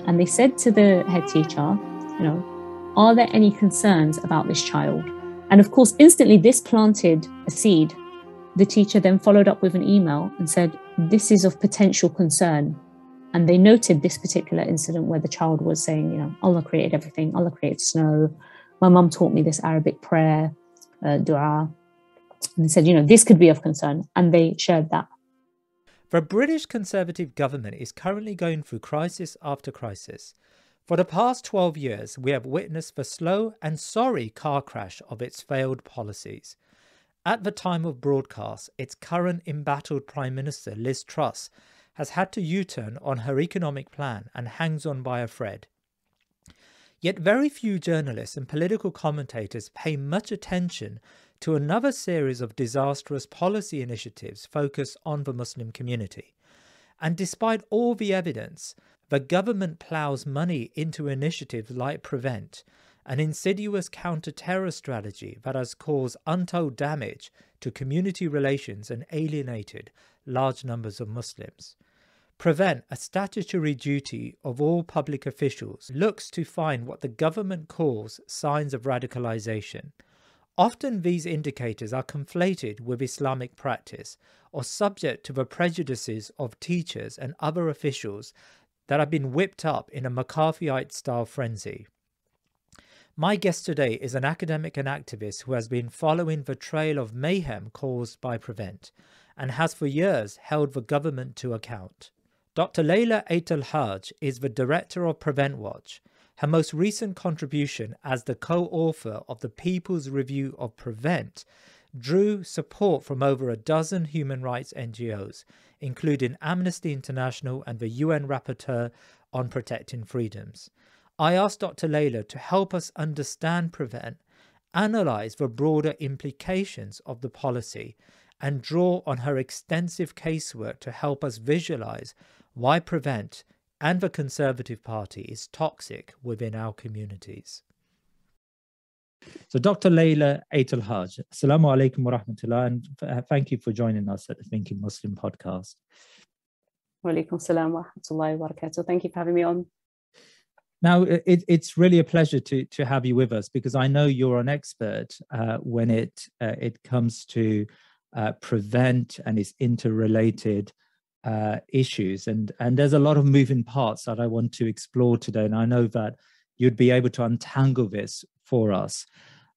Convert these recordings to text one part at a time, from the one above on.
And they said to the head teacher, are there any concerns about this child? And of course, instantly this planted a seed. The teacher then followed up with an email and said, this is of potential concern. And they noted this particular incident where the child was saying, Allah created everything, Allah created snow. My mum taught me this Arabic prayer, dua. And they said, this could be of concern. And they shared that. The British Conservative government is currently going through crisis after crisis. For the past 12 years, we have witnessed the slow and sorry car crash of its failed policies. At the time of broadcast, its current embattled Prime Minister, Liz Truss, has had to U-turn on her economic plan and hangs on by a thread. Yet very few journalists and political commentators pay much attention to another series of disastrous policy initiatives focused on the Muslim community. And despite all the evidence, the government ploughs money into initiatives like Prevent, an insidious counter-terror strategy that has caused untold damage to community relations and alienated large numbers of Muslims. Prevent, a statutory duty of all public officials, looks to find what the government calls signs of radicalisation. Often these indicators are conflated with Islamic practice or subject to the prejudices of teachers and other officials that have been whipped up in a McCarthyite-style frenzy. My guest today is an academic and activist who has been following the trail of mayhem caused by Prevent and has for years held the government to account. Dr. Layla Aitlhadj is the director of Prevent Watch. Her most recent contribution as the co-author of the People's Review of Prevent drew support from over a dozen human rights NGOs, including Amnesty International and the UN Rapporteur on Protecting Freedoms. I asked Dr. Layla to help us understand Prevent, analyse the broader implications of the policy, and draw on her extensive casework to help us visualise why Prevent and the Conservative Party is toxic within our communities. So Dr. Layla Aitlhadj, Assalamu alaikum wa rahmatullah, and thank you for joining us at the Thinking Muslim podcast. Wa alaikum salam wa rahmatullahi wa barakatuh. Thank you for having me on. Now, it's really a pleasure to have you with us, because I know you're an expert when it comes to Prevent and its interrelated issues. And there's a lot of moving parts that I want to explore today. And I know that you'd be able to untangle this for us.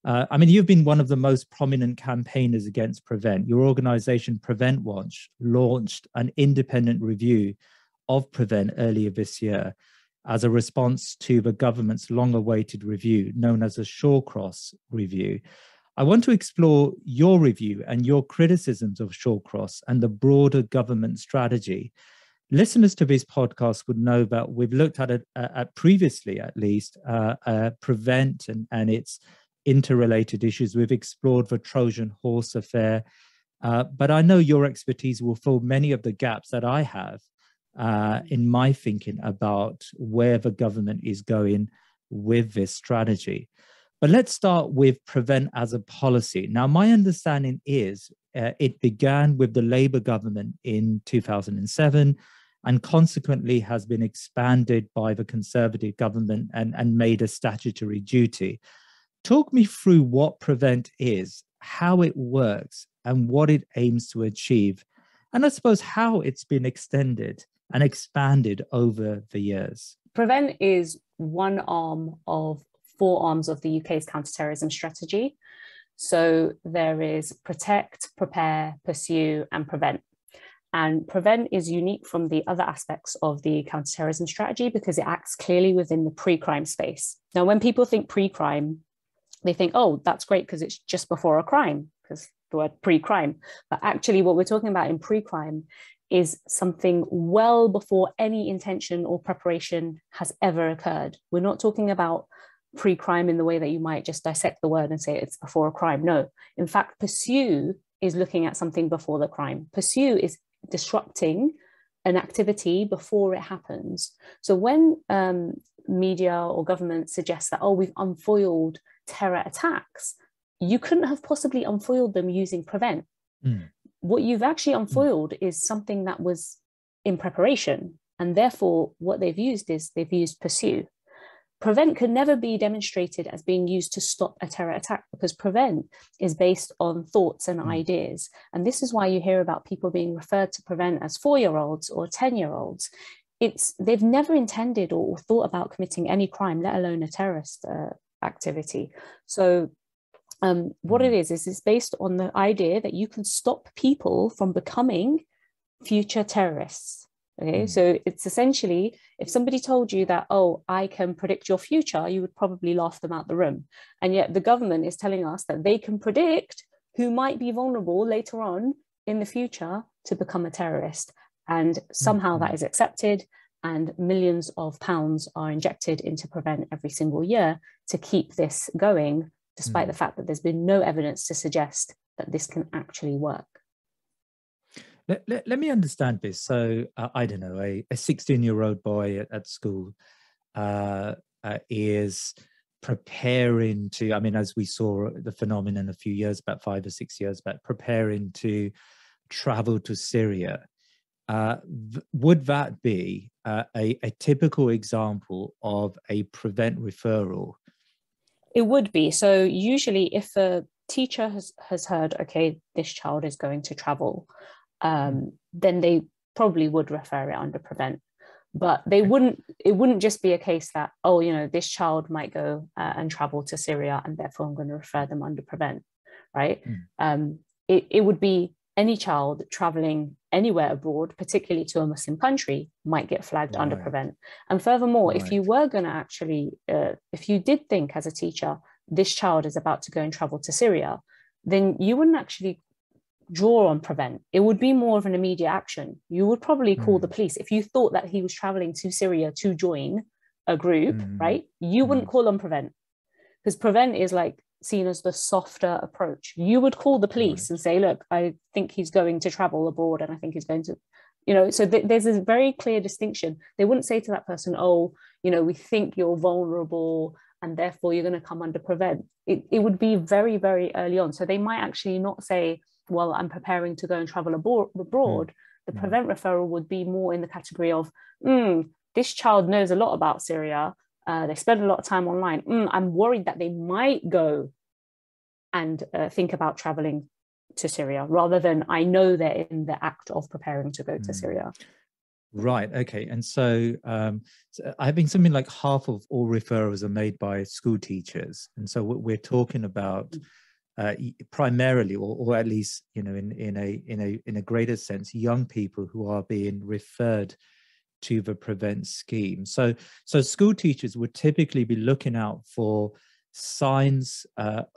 You've been one of the most prominent campaigners against Prevent. Your organization, Prevent Watch, launched an independent review of Prevent earlier this year as a response to the government's long-awaited review known as the Shawcross review. I want to explore your review and your criticisms of Shawcross and the broader government strategy. Listeners to this podcast would know that we've looked at it previously, at least, Prevent and its interrelated issues. We've explored the Trojan horse affair, but I know your expertise will fill many of the gaps that I have in my thinking about where the government is going with this strategy. But let's start with Prevent as a policy. Now, my understanding is it began with the Labour government in 2007 and consequently has been expanded by the Conservative government and made a statutory duty. Talk me through what Prevent is, how it works, and what it aims to achieve, and I suppose how it's been extended and expanded over the years. Prevent is one arm of 4 arms of the UK's counterterrorism strategy. So there is protect, prepare, pursue, and prevent. And Prevent is unique from the other aspects of the counterterrorism strategy because it acts clearly within the pre-crime space. Now, when people think pre-crime, they think, oh, that's great because it's just before a crime, because the word pre-crime. But actually what we're talking about in pre-crime is something well before any intention or preparation has ever occurred. We're not talking about pre-crime in the way that you might just dissect the word and say it's before a crime. No, in fact, pursue is looking at something before the crime. Pursue is disrupting an activity before it happens. So when media or government suggests that, oh, we've unfoiled terror attacks, you couldn't have possibly unfoiled them using Prevent. What you've actually unfoiled is something that was in preparation. And therefore, what they've used is they've used pursue. Prevent could never be demonstrated as being used to stop a terror attack, because prevent is based on thoughts and ideas. And this is why you hear about people being referred to prevent as 4-year-olds or 10-year-olds. They've never intended or thought about committing any crime, let alone a terrorist activity. So what it is it's based on the idea that you can stop people from becoming future terrorists. Okay, so it's essentially, if somebody told you that, oh, I can predict your future, you would probably laugh them out the room. And yet the government is telling us that they can predict who might be vulnerable later on in the future to become a terrorist. And somehow that is accepted, and millions of pounds are injected into Prevent every single year to keep this going, despite the fact that there's been no evidence to suggest that this can actually work. Let me understand this. So, I don't know, a 16-year-old boy at school is preparing to, I mean, as we saw the phenomenon a few years back, 5 or 6 years back, preparing to travel to Syria. Would that be a typical example of a Prevent referral? It would be. So usually if a teacher has heard, okay, this child is going to travel, then they probably would refer it under Prevent. But it wouldn't just be a case that, oh, you know, this child might go and travel to Syria and therefore I'm going to refer them under Prevent, right? It would be any child traveling anywhere abroad, particularly to a Muslim country, might get flagged under Prevent. And furthermore, if you were going to actually, if you did think as a teacher, this child is about to go and travel to Syria, then you wouldn't actually draw on Prevent. It would be more of an immediate action. You would probably call the police. If you thought that he was traveling to Syria to join a group, right, you wouldn't call on Prevent, because Prevent is like seen as the softer approach. You would call the police and say, look, I think he's going to travel abroad and I think he's going to, you know, so there's a very clear distinction. They wouldn't say to that person, oh, you know, we think you're vulnerable and therefore you're going to come under Prevent. It would be very, very early on. So they might actually not say, well, I'm preparing to go and travel abroad. The Prevent referral would be more in the category of, this child knows a lot about Syria. They spend a lot of time online. I'm worried that they might go and think about traveling to Syria, rather than I know they're in the act of preparing to go to Syria. Right. Okay. And so I think something like half of all referrals are made by school teachers. And so what we're talking about primarily, or at least, you know, in a greater sense, young people who are being referred to the Prevent scheme. So school teachers would typically be looking out for signs of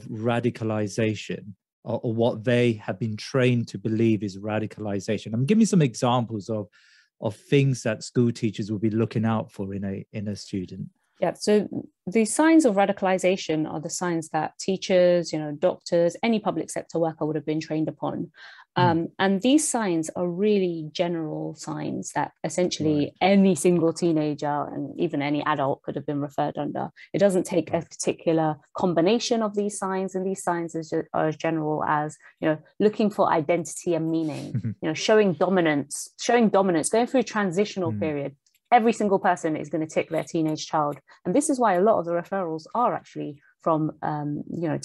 radicalization, or what they have been trained to believe is radicalization. Give me some examples of things that school teachers will be looking out for in a student. Yeah, so the signs of radicalization are the signs that teachers, you know, doctors, any public sector worker would have been trained upon. And these signs are really general signs that essentially any single teenager and even any adult could have been referred under. It doesn't take a particular combination of these signs, and these signs are as general as, you know, looking for identity and meaning, you know, showing dominance, going through a transitional period. Every single person is going to tick their teenage child. And this is why a lot of the referrals are actually from, you know,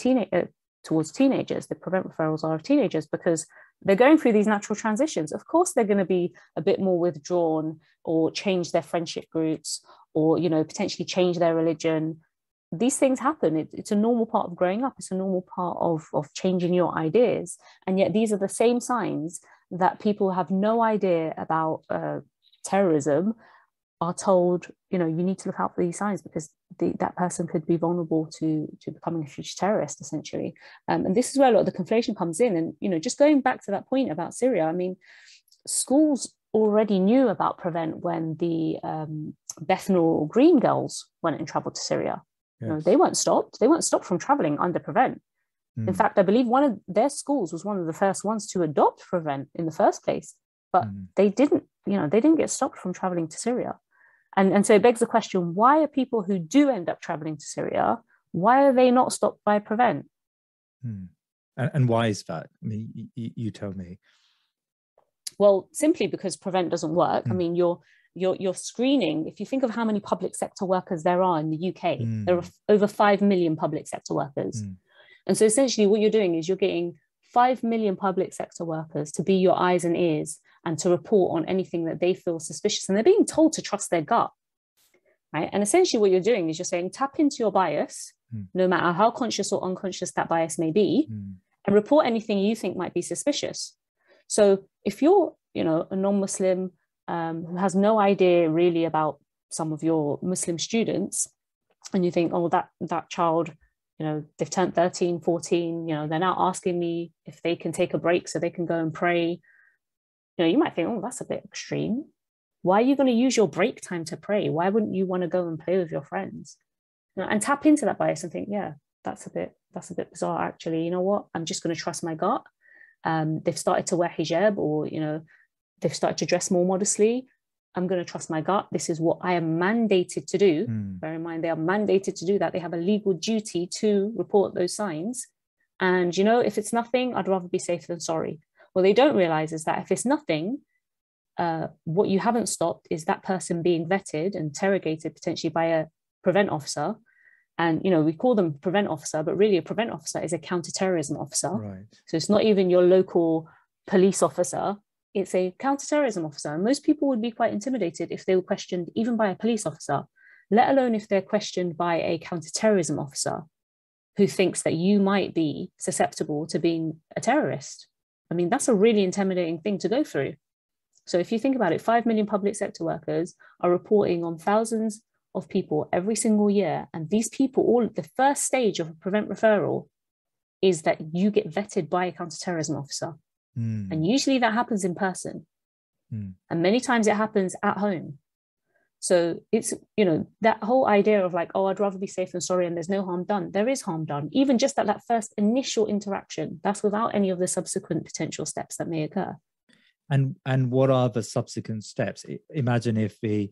towards teenagers. The Prevent referrals are of teenagers because they're going through these natural transitions. Of course, they're going to be a bit more withdrawn or change their friendship groups, or, you know, potentially change their religion. These things happen. It's a normal part of growing up. It's a normal part of changing your ideas. And yet these are the same signs that people who have no idea about terrorism are told, you know, you need to look out for these signs because that person could be vulnerable to becoming a future terrorist, essentially. And this is where a lot of the conflation comes in. And, you know, just going back to that point about Syria, I mean, schools already knew about Prevent when the Bethnal Green girls went and traveled to Syria. Yes. You know, they weren't stopped from traveling under Prevent. In fact, I believe one of their schools was one of the first ones to adopt Prevent in the first place, but they didn't get stopped from traveling to Syria. And so it begs the question, why are people who do end up traveling to Syria, why are they not stopped by Prevent? And why is that? I mean, you tell me. Well, simply because prevent doesn't work. I mean, you're screening. If you think of how many public sector workers there are in the UK, there are over 5 million public sector workers. And so essentially what you're doing is you're getting 5 million public sector workers to be your eyes and ears and to report on anything that they feel suspicious. And they're being told to trust their gut, right? And essentially what you're doing is you're saying, tap into your bias, no matter how conscious or unconscious that bias may be, and report anything you think might be suspicious. So if you're, you know, a non-Muslim who has no idea really about some of your Muslim students, and you think, oh, that child, you know, they've turned 13, 14, you know, they're now asking me if they can take a break so they can go and pray. You know, you might think, oh, that's a bit extreme. Why are you going to use your break time to pray? Why wouldn't you want to go and play with your friends? You know, and tap into that bias and think, yeah, that's a bit bizarre, actually. You know what? I'm just going to trust my gut. They've started to wear hijab, or, you know, they've started to dress more modestly. I'm going to trust my gut. This is what I am mandated to do. Bear in mind, they are mandated to do that. They have a legal duty to report those signs. And, you know, if it's nothing, I'd rather be safe than sorry. What they don't realize is that if it's nothing, what you haven't stopped is that person being vetted and interrogated potentially by a prevent officer. And, you know, we call them prevent officer, but really a prevent officer is a counterterrorism officer. Right. So it's not even your local police officer. It's a counterterrorism officer. And most people would be quite intimidated if they were questioned even by a police officer, let alone if they're questioned by a counterterrorism officer who thinks that you might be susceptible to being a terrorist. I mean, that's a really intimidating thing to go through. So if you think about it, 5 million public sector workers are reporting on thousands of people every single year. And these people, all the first stage of a prevent referral is that you get vetted by a counterterrorism officer. And usually that happens in person. And many times it happens at home. So it's, you know, that whole idea of like, oh, I'd rather be safe than sorry and there's no harm done. There is harm done, even just at that first initial interaction. That's without any of the subsequent potential steps that may occur. And what are the subsequent steps? Imagine if the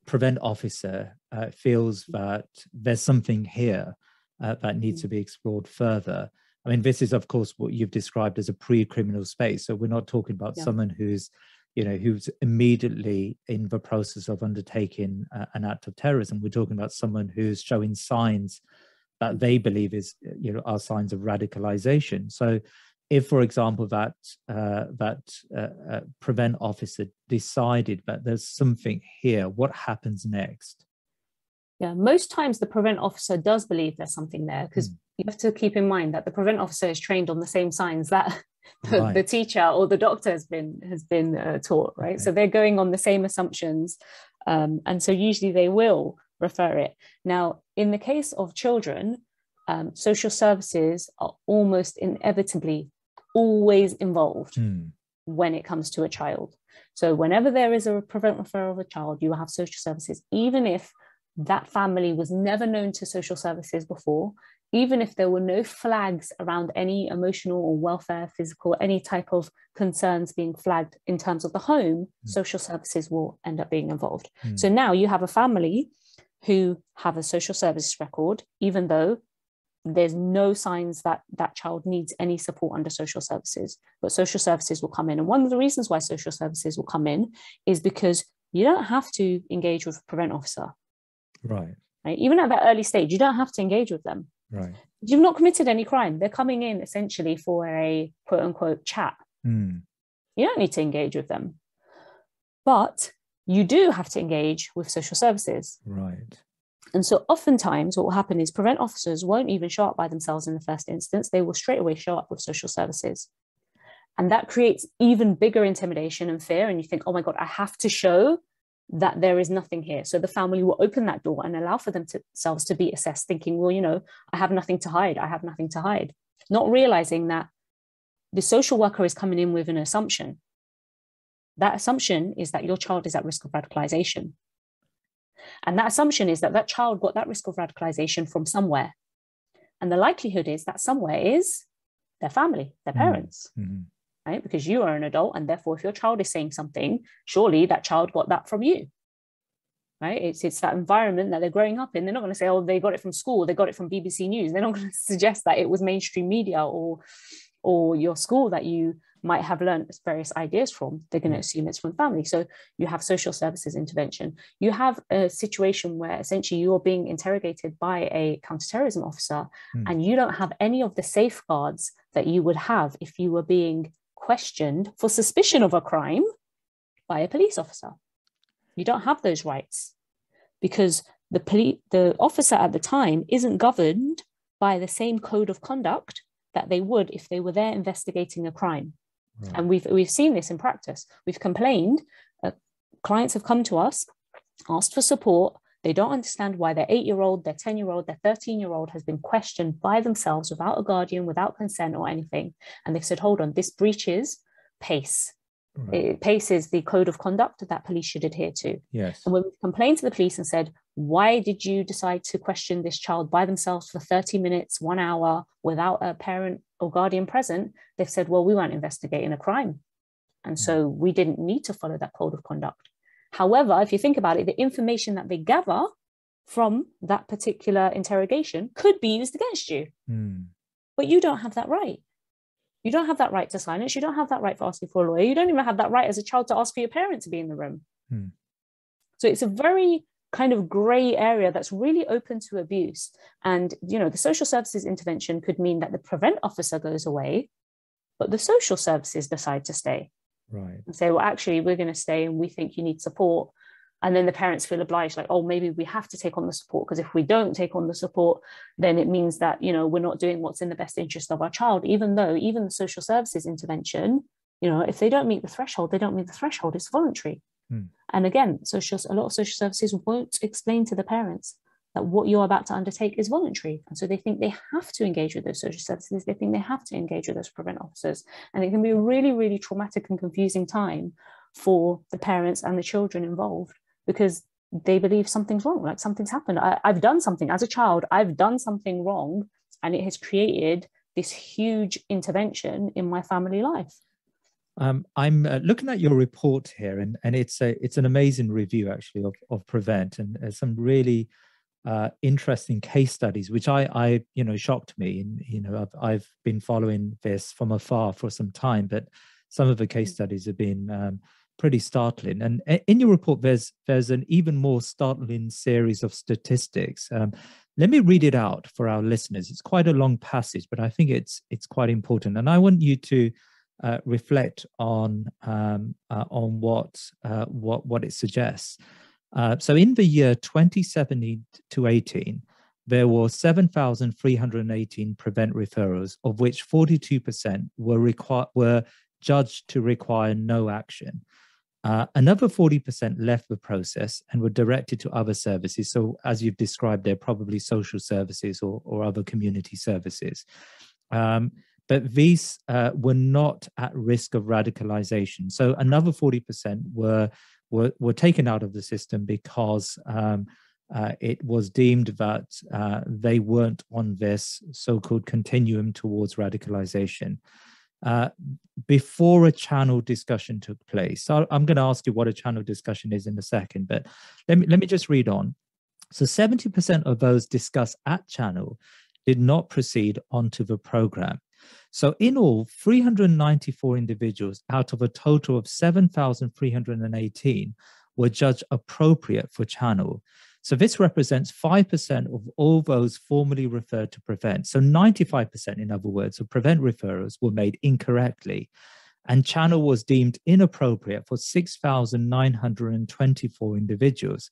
prevent officer feels that there's something here that needs to be explored further. I mean, this is, of course, what you've described as a pre-criminal space. So we're not talking about someone who's, you know, who's immediately in the process of undertaking an act of terrorism. We're talking about someone who's showing signs that they believe is, you know, are signs of radicalisation. So if, for example, that prevent officer decided that there's something here, what happens next? Yeah, most times the prevent officer does believe there's something there, because you have to keep in mind that the prevent officer is trained on the same signs that the teacher or the doctor has been taught, right? Okay. So they're going on the same assumptions, and so usually they will refer it. Now, in the case of children, social services are almost inevitably always involved when it comes to a child. So whenever there is a prevent referral of a child, you will have social services, even if that family was never known to social services before, even if there were no flags around any emotional or welfare, physical, any type of concerns being flagged in terms of the home, social services will end up being involved. So now you have a family who have a social services record, even though there's no signs that that child needs any support under social services, but social services will come in. And one of the reasons why social services will come in is because you don't have to engage with a prevent officer. Right. Even at that early stage, you don't have to engage with them. Right. You've not committed any crime. They're coming in essentially for a quote unquote chat. You don't need to engage with them. But you do have to engage with social services. Right. And so oftentimes what will happen is prevent officers won't even show up by themselves in the first instance. They will straight away show up with social services. And that creates even bigger intimidation and fear. And you think, oh my God, I have to show that there is nothing here. So the family will open that door and allow for themselves to be assessed, thinking, well, you know, I have nothing to hide. I have nothing to hide. Not realizing that the social worker is coming in with an assumption. That assumption is that your child is at risk of radicalization. And that assumption is that that child got that risk of radicalization from somewhere. And the likelihood is that somewhere is their family, their parents. Right? Because you are an adult, and therefore if your child is saying something, surely that child got that from you, right? It's that environment that they're growing up in. They're not going to say, oh, they got it from school, they got it from BBC News. They're not going to suggest that it was mainstream media or your school that you might have learned various ideas from, they're going to assume it's from family. So you have social services intervention. You have a situation where essentially you're being interrogated by a counterterrorism officer, and you don't have any of the safeguards that you would have if you were being questioned for suspicion of a crime by a police officer. You don't have those rights because the officer at the time isn't governed by the same code of conduct that they would if they were there investigating a crime. Right. And we've seen this in practice. We've complained, clients have come to us, asked for support. They don't understand why their 8-year-old, their 10-year-old, their 13-year-old has been questioned by themselves without a guardian, without consent or anything. And they've said, hold on, this breaches PACE. Right. PACE is the code of conduct that police should adhere to. Yes. And when we complained to the police and said, why did you decide to question this child by themselves for 30 minutes, 1 hour, without a parent or guardian present? They've said, well, we weren't investigating a crime. And so we didn't need to follow that code of conduct. However, if you think about it, the information that they gather from that particular interrogation could be used against you. But you don't have that right. You don't have that right to silence. You don't have that right for asking for a lawyer. You don't even have that right as a child to ask for your parent to be in the room. So it's a very kind of gray area that's really open to abuse. And, you know, the social services intervention could mean that the prevent officer goes away, but the social services decide to stay. Right. And say, well, actually, we're going to stay and we think you need support. And then the parents feel obliged, like, oh, maybe we have to take on the support, because if we don't take on the support, then it means that, you know, we're not doing what's in the best interest of our child, even though even the social services intervention, you know, if they don't meet the threshold, they don't meet the threshold. It's voluntary. And again, a lot of social services won't explain to the parents that what you're about to undertake is voluntary. And so they think they have to engage with those social services. They think they have to engage with those prevent officers. And it can be a really, really traumatic and confusing time for the parents and the children involved, because they believe something's wrong, like something's happened. I've done something as a child, I've done something wrong, and it has created this huge intervention in my family life. I'm looking at your report here, and it's an amazing review actually of Prevent, and some really interesting case studies, which I you know, shocked me. And you know, I've been following this from afar for some time, but some of the case studies have been pretty startling. And in your report, there's an even more startling series of statistics. Let me read it out for our listeners. It's quite a long passage, but I think it's quite important, and I want you to reflect on what it suggests. So in the year 2017 to 18, there were 7,318 prevent referrals, of which 42% were judged to require no action. Another 40% left the process and were directed to other services. So as you've described, they're probably social services or other community services. But these were not at risk of radicalization. So another 40% were taken out of the system because it was deemed that they weren't on this so-called continuum towards radicalization. Before a channel discussion took place. So I'm going to ask you what a channel discussion is in a second, but let me just read on. So 70% of those discussed at channel did not proceed onto the program. So in all, 394 individuals out of a total of 7,318 were judged appropriate for channel. So this represents 5% of all those formally referred to Prevent. So 95%, in other words, of Prevent referrals were made incorrectly, and channel was deemed inappropriate for 6,924 individuals.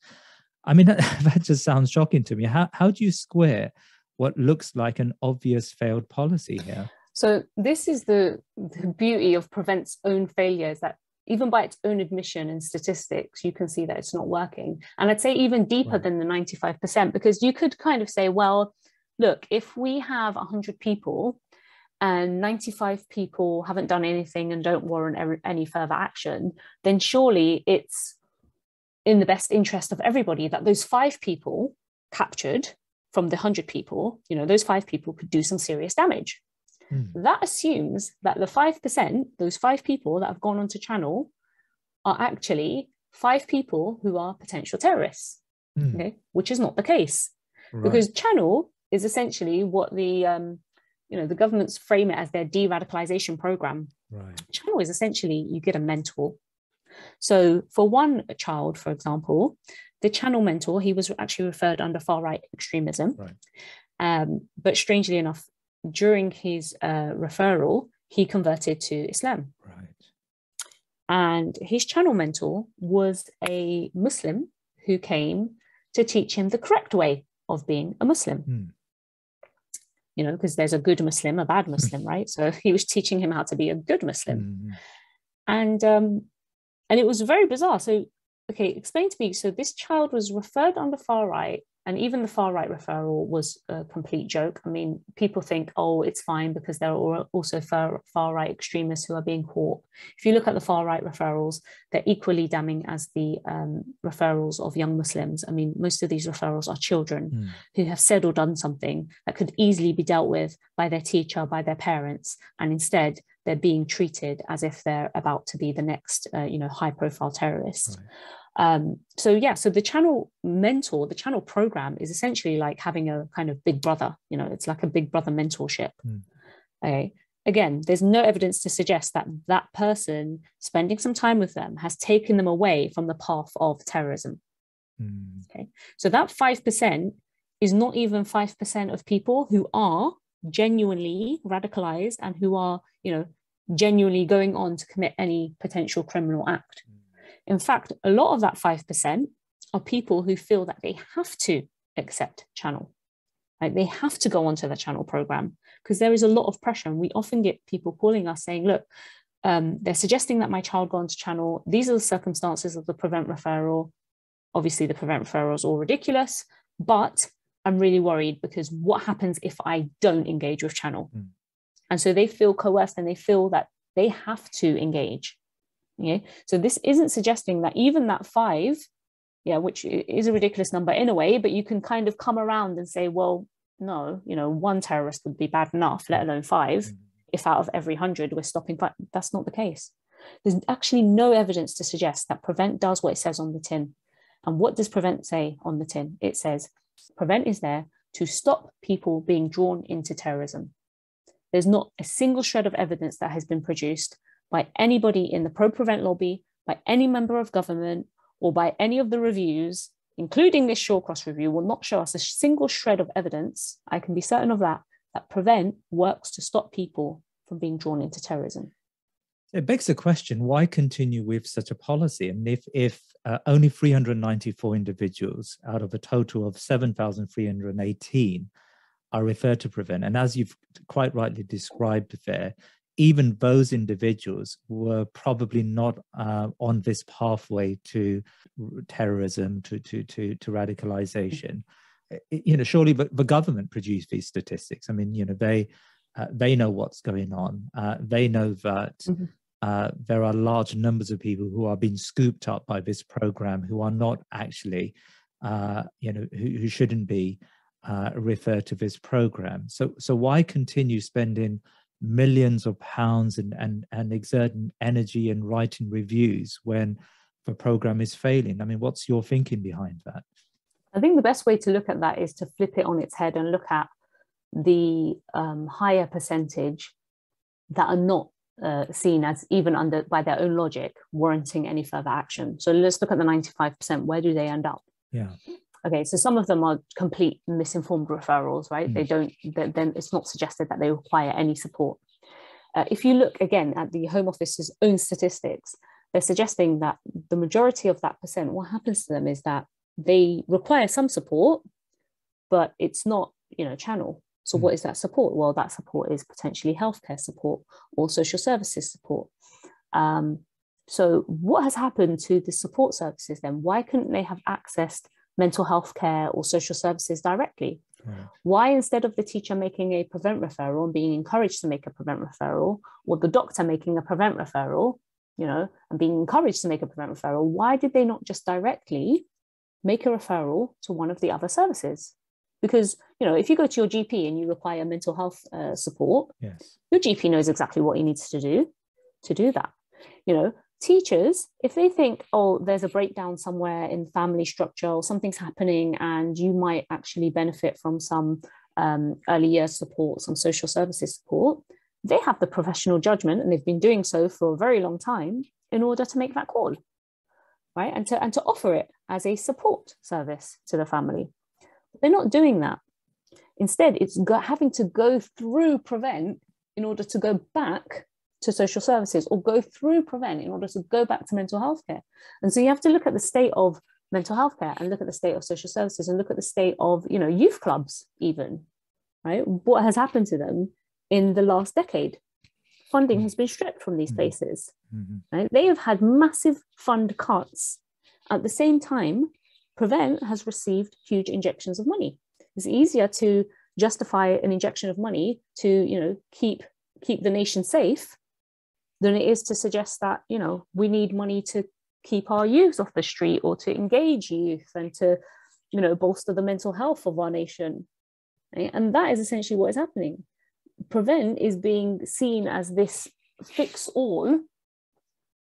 I mean, that just sounds shocking to me. How do you square what looks like an obvious failed policy here? So this is the beauty of Prevent's own failures, that even by its own admission and statistics, you can see that it's not working. And I'd say even deeper than the 95%, because you could kind of say, well, look, if we have 100 people and 95 people haven't done anything and don't warrant any further action, then surely it's in the best interest of everybody that those 5 people captured from the 100 people, you know, those 5 people could do some serious damage. That assumes that the 5%, those 5 people that have gone onto channel, are actually 5 people who are potential terrorists, okay? Which is not the case, because channel is essentially what the the governments frame it as their de-radicalisation program. Right. Channel is essentially, you get a mentor. So for one child, for example, the channel mentor, he was actually referred under far-right extremism. Right. But strangely enough, during his referral, he converted to Islam. Right. And his channel mentor was a Muslim who came to teach him the correct way of being a Muslim. Because there's a good Muslim, a bad Muslim, right? So he was teaching him how to be a good Muslim. And it was very bizarre. So, okay, explain to me. So this child was referred under far right, and even the far right referral was a complete joke. I mean, people think, oh, it's fine because there are also far right extremists who are being caught. If you look at the far right referrals, they're equally damning as the referrals of young Muslims. I mean, most of these referrals are children who have said or done something that could easily be dealt with by their teacher, by their parents, and instead they're being treated as if they're about to be the next, high profile terrorist. Right. So the channel mentor, the channel program is essentially like having a kind of big brother, it's like a big brother mentorship. Okay. Again, there's no evidence to suggest that that person spending some time with them has taken them away from the path of terrorism. Okay. So that 5% is not even 5% of people who are genuinely radicalized and who are, genuinely going on to commit any potential criminal act. In fact, a lot of that 5% are people who feel that they have to accept channel. Like they have to go onto the channel program because there is a lot of pressure. And we often get people calling us saying, look, they're suggesting that my child go onto channel. These are the circumstances of the prevent referral. Obviously, the prevent referral is all ridiculous, but I'm really worried because what happens if I don't engage with channel? And so they feel coerced and they feel that they have to engage. Okay? So this isn't suggesting that even that 5, which is a ridiculous number in a way, but you can kind of come around and say, well, no, 1 terrorist would be bad enough, let alone 5. If out of every 100 we're stopping 5, that's not the case. There's actually no evidence to suggest that prevent does what it says on the tin. And what does prevent say on the tin? It says prevent is there to stop people being drawn into terrorism. There's not a single shred of evidence that has been produced by anybody in the pro-prevent lobby, by any member of government, or by any of the reviews, including this Shawcross review, will not show us a single shred of evidence, I can be certain of that prevent works to stop people from being drawn into terrorism. It begs the question, why continue with such a policy? And if only 394 individuals out of a total of 7,318 are referred to prevent, and as you've quite rightly described there, even those individuals were probably not on this pathway to terrorism, to radicalization. Surely the government produced these statistics. I mean, they know what's going on. They know that there are large numbers of people who are being scooped up by this program who are not actually, who shouldn't be referred to this program. So why continue spending millions of pounds and exerting energy and writing reviews when the program is failing? I mean, what's your thinking behind that? I think the best way to look at that is to flip it on its head and look at the higher percentage that are not seen as even by their own logic warranting any further action. So let's look at the 95%. Where do they end up? Yeah. Okay, so some of them are complete misinformed referrals, right? Then it's not suggested that they require any support. If you look again at the Home Office's own statistics, they're suggesting that the majority of that percent, what happens to them is that they require some support, but it's not, channel. So what is that support? Well, that support is potentially healthcare support or social services support. So what has happened to the support services then? Why couldn't they have accessed mental health care or social services directly? Right. Why, instead of the teacher making a prevent referral and being encouraged to make a prevent referral, or the doctor making a prevent referral, and being encouraged to make a prevent referral, why did they not just directly make a referral to one of the other services? Because, if you go to your GP and you require mental health support, yes, your GP knows exactly what he needs to do that. Teachers, if they think, oh, there's a breakdown somewhere in family structure or something's happening and you might actually benefit from some early years support, some social services support, they have the professional judgment, and they've been doing so for a very long time, in order to make that call, right? And to offer it as a support service to the family. But they're not doing that. Instead, it's having to go through Prevent in order to go back to social services, or go through Prevent in order to go back to mental health care. And so you have to look at the state of mental health care, and look at the state of social services, and look at the state of, youth clubs even, right? What has happened to them in the last decade? Funding has been stripped from these places, right? They have had massive fund cuts. At the same time, Prevent has received huge injections of money. It's easier to justify an injection of money to, keep the nation safe, than it is to suggest that, we need money to keep our youth off the street, or to engage youth, and to, bolster the mental health of our nation. Right? And that is essentially what is happening. Prevent is being seen as this fix all,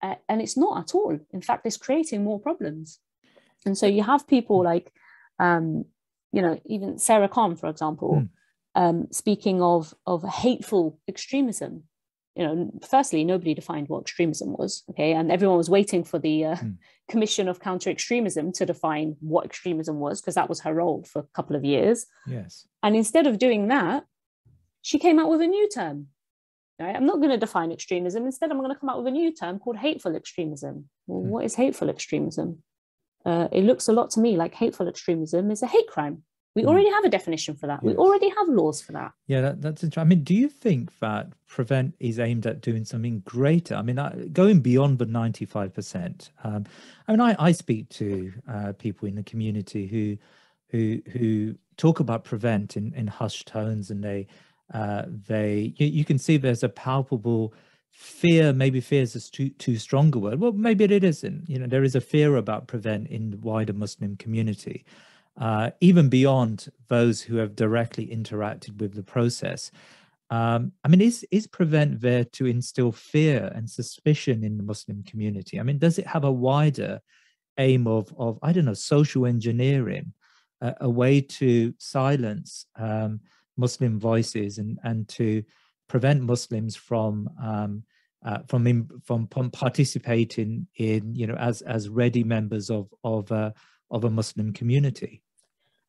and it's not at all. In fact, it's creating more problems. And so you have people like, even Sarah Khan, for example, speaking of hateful extremism. Firstly, nobody defined what extremism was, okay? And everyone was waiting for the Commission of Counter-Extremism to define what extremism was, because that was her role for a couple of years. Yes. And instead of doing that, she came out with a new term. Right? I'm not going to define extremism. Instead, I'm going to come out with a new term called hateful extremism. Well, what is hateful extremism? It looks a lot to me like hateful extremism is a hate crime. We already have a definition for that. Yes. We already have laws for that. Yeah, that's interesting. I mean, do you think that Prevent is aimed at doing something greater? I mean, going beyond the 95%. I speak to people in the community who talk about Prevent in hushed tones, and you can see there's a palpable fear. Maybe fear is too strong a word. Well, maybe it isn't. There is a fear about Prevent in the wider Muslim community. Even beyond those who have directly interacted with the process. Is Prevent there to instill fear and suspicion in the Muslim community? I mean, does it have a wider aim of I don't know, social engineering, a way to silence Muslim voices and to prevent Muslims from participating in, as ready members of a Muslim community?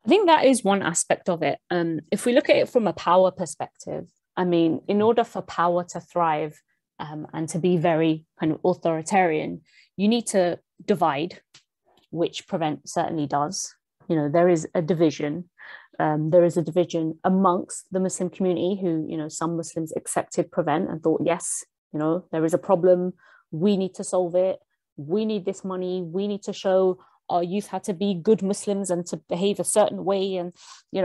I think that is one aspect of it. If we look at it from a power perspective, I mean, in order for power to thrive and to be very kind of authoritarian, you need to divide, which Prevent certainly does. There is a division. There is a division amongst the Muslim community who, some Muslims accepted Prevent and thought, yes, there is a problem. We need to solve it. We need this money. We need to show our youth how to be good Muslims and to behave a certain way. And,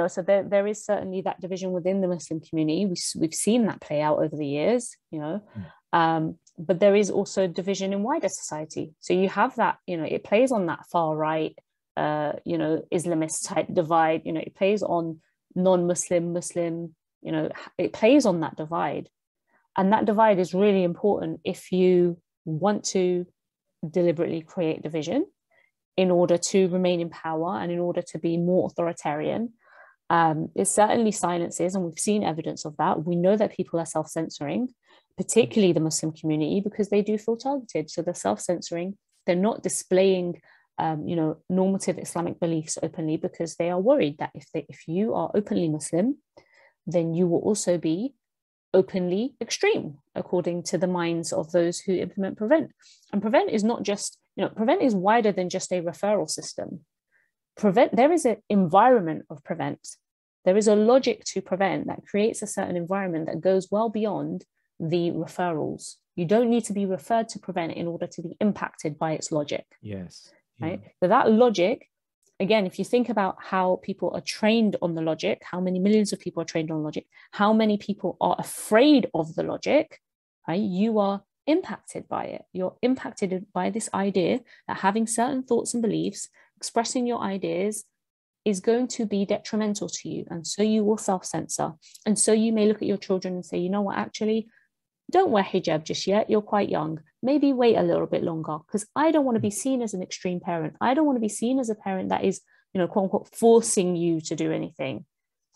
so there is certainly that division within the Muslim community. We've seen that play out over the years, but there is also division in wider society. So you have that, it plays on that far right, Islamist type divide, it plays on non-Muslim, Muslim, it plays on that divide. And that divide is really important if you want to deliberately create division in order to remain in power and in order to be more authoritarian. It certainly silences, and we've seen evidence of that. We know that people are self-censoring, particularly the Muslim community, because they do feel targeted. So they're self-censoring. They're not displaying, normative Islamic beliefs openly, because they are worried that if you are openly Muslim, then you will also be openly extreme, according to the minds of those who implement Prevent. And Prevent is not just, Prevent is wider than just a referral system. There is an environment of Prevent. There is a logic to Prevent that creates a certain environment that goes well beyond the referrals. You don't need to be referred to Prevent in order to be impacted by its logic. Yes. Right. But that logic, again, if you think about how people are trained on the logic, how many millions of people are trained on logic, how many people are afraid of the logic, right? You are impacted by it. You're impacted by this idea that having certain thoughts and beliefs, expressing your ideas, is going to be detrimental to you. And so you will self-censor. And so you may look at your children and say, you know what, actually, don't wear hijab just yet. You're quite young. Maybe wait a little bit longer, because I don't want to be seen as an extreme parent. I don't want to be seen as a parent that is, quote unquote, forcing you to do anything.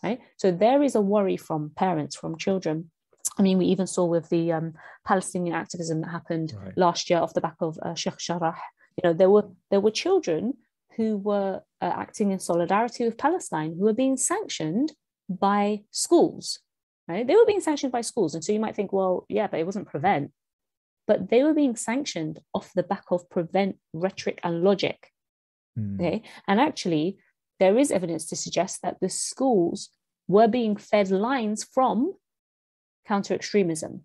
right? So there is a worry from parents, from children. I mean, we even saw with the Palestinian activism that happened last year off the back of Sheikh Jarrah. You know, there were children who were acting in solidarity with Palestine, who were being sanctioned by schools, right? They were being sanctioned by schools. And so you might think, well, yeah, but it wasn't prevent. But they were being sanctioned off the back of prevent rhetoric and logic, okay? And actually, there is evidence to suggest that the schools were being fed lines from counter-extremism,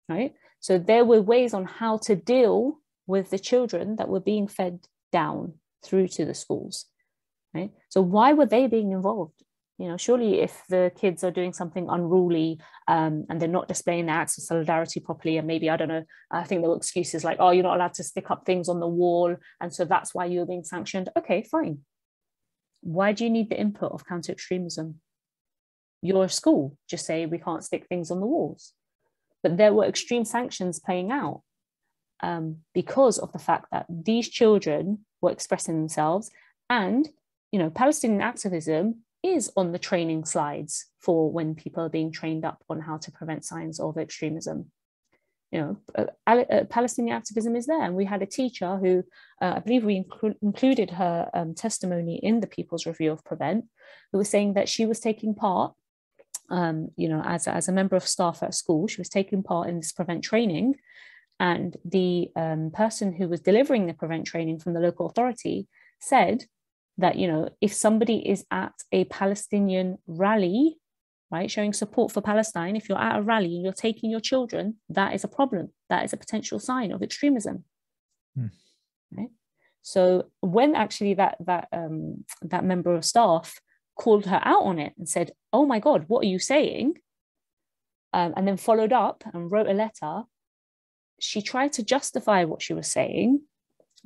right? So there were ways on how to deal with the children that were being fed down through to the schools, right? So why were they being involved? You know, surely if the kids are doing something unruly and they're not displaying their acts of solidarity properly, and maybe, I don't know, I think there were excuses like, oh, you're not allowed to stick up things on the wall, and so that's why you're being sanctioned. Okay, fine. Why do you need the input of counter-extremism? You're a school, just say we can't stick things on the walls. But there were extreme sanctions playing out because of the fact that these children were expressing themselves. And, you know, Palestinian activism is on the training slides for when people are being trained up on how to prevent signs of extremism. You know, Palestinian activism is there. And we had a teacher who, I believe we included her testimony in the People's Review of Prevent, who was saying that she was taking part, you know, as a member of staff at school, she was taking part in this Prevent training. And the person who was delivering the Prevent training from the local authority said that, you know, if somebody is at a Palestinian rally, right, showing support for Palestine, if you're at a rally and you're taking your children, that is a problem. That is a potential sign of extremism. Right? So when actually that member of staff called her out on it and said, oh my God, what are you saying? And then followed up and wrote a letter, she tried to justify what she was saying,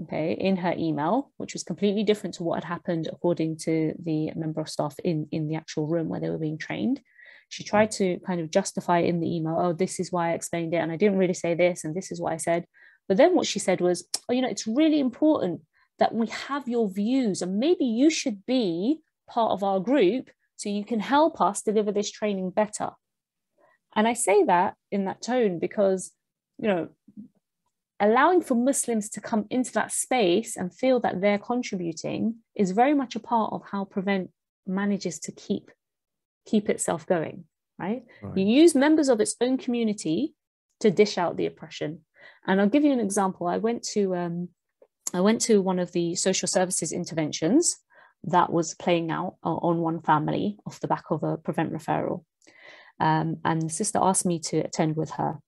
okay, in her email, which was completely different to what had happened according to the member of staff in the actual room where they were being trained. She tried to kind of justify in the email, oh, this is why I explained it, and I didn't really say this, and this is what I said. But then what she said was, oh, you know, it's really important that we have your views, and maybe you should be part of our group so you can help us deliver this training better. And I say that in that tone because, you know, allowing for Muslims to come into that space and feel that they're contributing is very much a part of how Prevent manages to keep itself going, right? You use members of its own community to dish out the oppression. And I'll give you an example. I went to one of the social services interventions that was playing out on one family off the back of a Prevent referral. And the sister asked me to attend with her.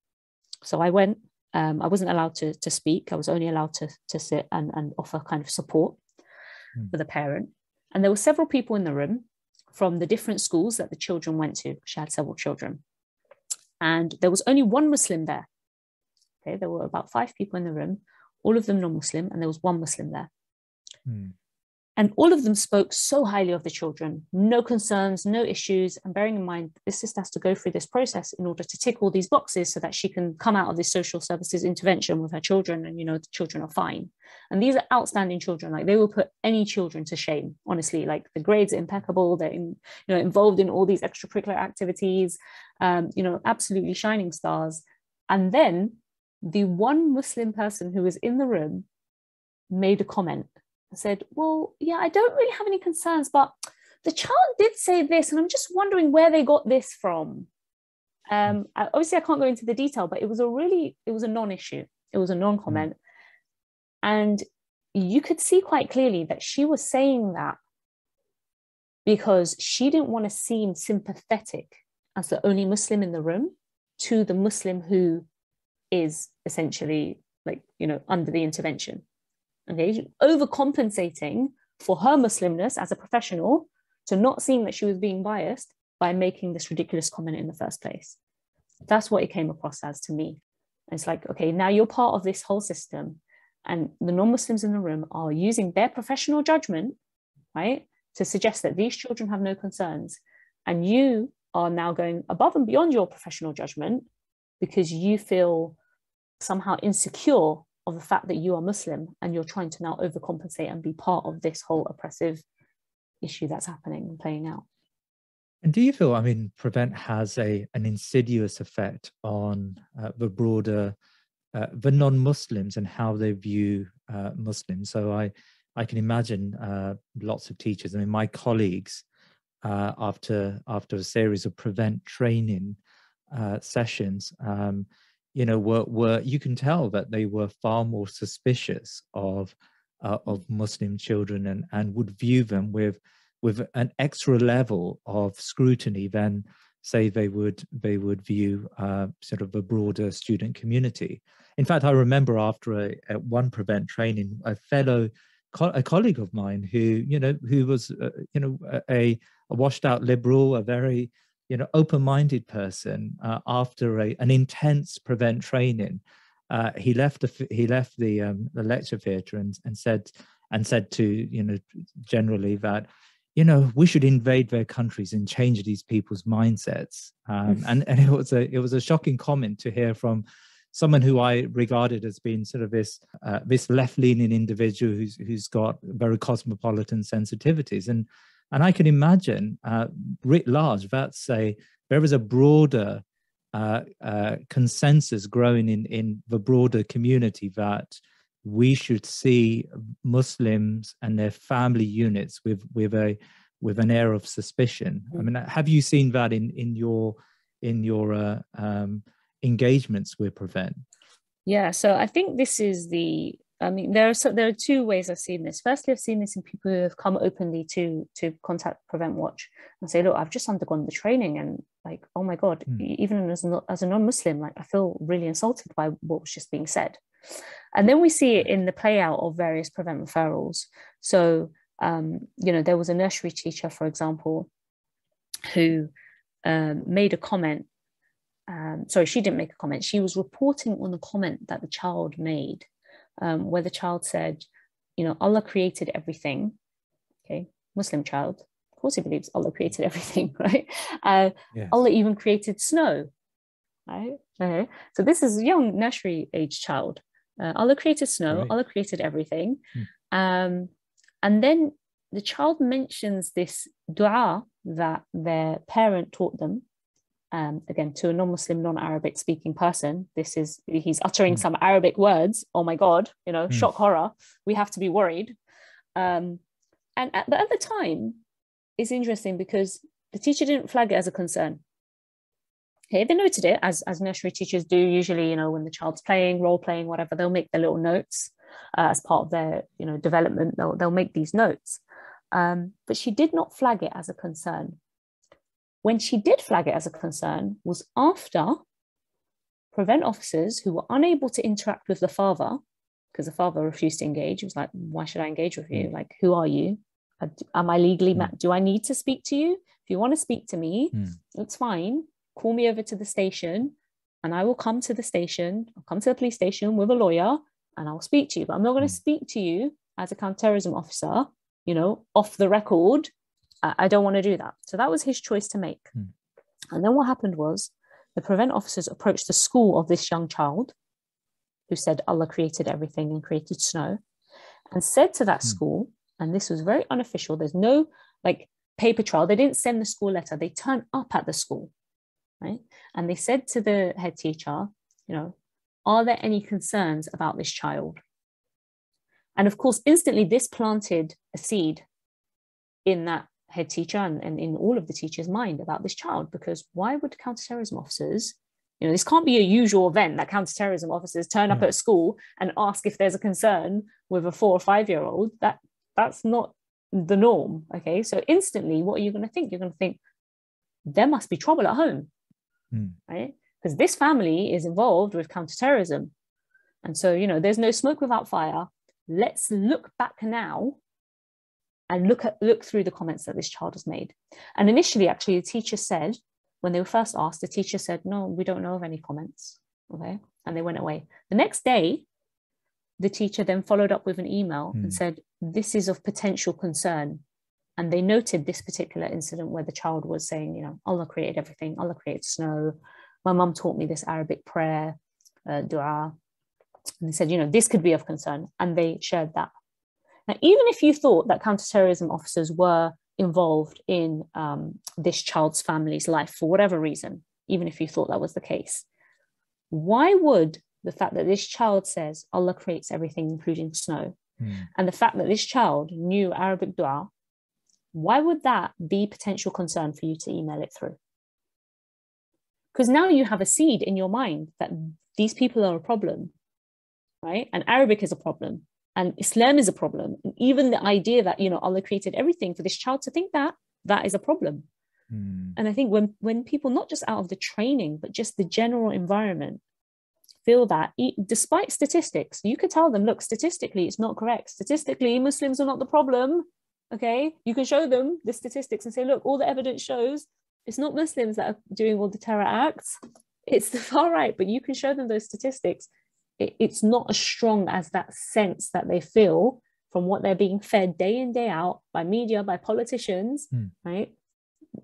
So I went. I wasn't allowed to speak. I was only allowed to sit and offer kind of support for the parent. And there were several people in the room from the different schools that the children went to. She had several children. And there was only one Muslim there. Okay, there were about 5 people in the room, all of them non-Muslim, and there was one Muslim there. And all of them spoke so highly of the children, no concerns, no issues. And bearing in mind, this sister has to go through this process in order to tick all these boxes so that she can come out of this social services intervention with her children and, you know, the children are fine. And these are outstanding children. Like, they will put any children to shame, honestly. Like, the grades are impeccable. They're involved in all these extracurricular activities, you know, absolutely shining stars. And then the one Muslim person who was in the room made a comment. I said, well, yeah, I don't really have any concerns, but the child did say this, and I'm just wondering where they got this from. Obviously, I can't go into the detail, but it was a non-issue. It was a non-comment. And you could see quite clearly that she was saying that because she didn't want to seem sympathetic as the only Muslim in the room to the Muslim who is essentially, like, you know, under the intervention. Okay, overcompensating for her Muslimness as a professional to not seeing that she was being biased by making this ridiculous comment in the first place. That's what it came across as to me. It's like, okay, now you're part of this whole system, and the non-Muslims in the room are using their professional judgment, right, to suggest that these children have no concerns. And you are now going above and beyond your professional judgment because you feel somehow insecure of the fact that you are Muslim, and you're trying to now overcompensate and be part of this whole oppressive issue that's happening and playing out. And do you feel, I mean, Prevent has an insidious effect on the broader, the non-Muslims and how they view Muslims? So I can imagine lots of teachers. I mean, my colleagues, after a series of Prevent training sessions, were you can tell that they were far more suspicious of Muslim children and would view them with an extra level of scrutiny than, say, they would view sort of a broader student community. In fact, I remember after one Prevent training, a colleague of mine who was a washed out liberal, a very open-minded person, after an intense Prevent training, he left the lecture theatre and said to generally that we should invade their countries and change these people's mindsets. And it was a shocking comment to hear from someone who I regarded as being sort of this left-leaning individual who's got very cosmopolitan sensitivities. And I can imagine, writ large, there is a broader consensus growing in the broader community that we should see Muslims and their family units with an air of suspicion. I mean, have you seen that in your engagements with Prevent? Yeah, so I think this is there are two ways I've seen this. Firstly, I've seen this in people who have come openly to contact Prevent Watch and say, look, I've just undergone the training, and like, oh my God, even as a non-Muslim, like I feel really insulted by what was just being said. And then we see it in the play out of various Prevent referrals. So, there was a nursery teacher, for example, who made a comment. Sorry, she didn't make a comment. She was reporting on a comment that the child made, where the child said, Allah created everything. Okay, Muslim child. Of course he believes Allah created everything, right? Yes. Allah even created snow, right? Okay. So this is a young nursery age child. Allah created snow, right. Allah created everything. And then the child mentions this dua that their parent taught them. Again, to a non-Muslim, non-Arabic speaking person, he's uttering some Arabic words. Oh my God, shock horror. We have to be worried. And at the time, it's interesting because the teacher didn't flag it as a concern. Okay, they noted it as nursery teachers do usually, when the child's playing, role playing, whatever, they'll make their little notes as part of their, development. They'll make these notes. But she did not flag it as a concern. When she did flag it as a concern was after Prevent officers who were unable to interact with the father, because the father refused to engage. He was like, why should I engage with you? Like, who are you? Am I legally, do I need to speak to you? If you want to speak to me, it's fine. Call me over to the station and I will come to the station. I'll come to the police station with a lawyer and I'll speak to you. But I'm not going to speak to you as a counterterrorism officer, off the record. I don't want to do that. So that was his choice to make. And then what happened was the Prevent officers approached the school of this young child who said Allah created everything and created snow, and said to that school, and this was very unofficial, there's no paper trail. They didn't send the school letter. They turned up at the school, right? And they said to the head teacher, are there any concerns about this child? And of course, instantly this planted a seed in that head teacher and in all of the teachers' mind about this child, because why would counterterrorism officers, this can't be a usual event that counterterrorism officers turn up at school and ask if there's a concern with a 4 or 5-year-old. That's not the norm. Okay, so instantly, what are you going to think? You're going to think there must be trouble at home, right? Because this family is involved with counterterrorism, and so there's no smoke without fire. Let's look back now and look through the comments that this child has made. And initially, actually, the teacher said, when they were first asked, the teacher said, no, we don't know of any comments. Okay, and they went away. The next day, the teacher then followed up with an email and said, this is of potential concern. And they noted this particular incident where the child was saying, Allah created everything, Allah created snow. My mum taught me this Arabic prayer, dua. And they said, this could be of concern. And they shared that. Now, even if you thought that counterterrorism officers were involved in this child's family's life for whatever reason, even if you thought that was the case, why would the fact that this child says Allah creates everything, including snow, and the fact that this child knew Arabic dua, why would that be potential concern for you to email it through? Because now you have a seed in your mind that these people are a problem, right? And Arabic is a problem, and Islam is a problem. And even the idea that, you know, Allah created everything, for this child to think that, that is a problem. And I think when people, not just out of the training, but just the general environment, feel that, despite statistics, you could tell them, look, statistically, it's not correct. Statistically, Muslims are not the problem. Okay, you can show them the statistics and say, look, all the evidence shows it's not Muslims that are doing all the terror acts, it's the far right. But you can show them those statistics. It's not as strong as that sense that they feel from what they're being fed day in, day out by media, by politicians, right?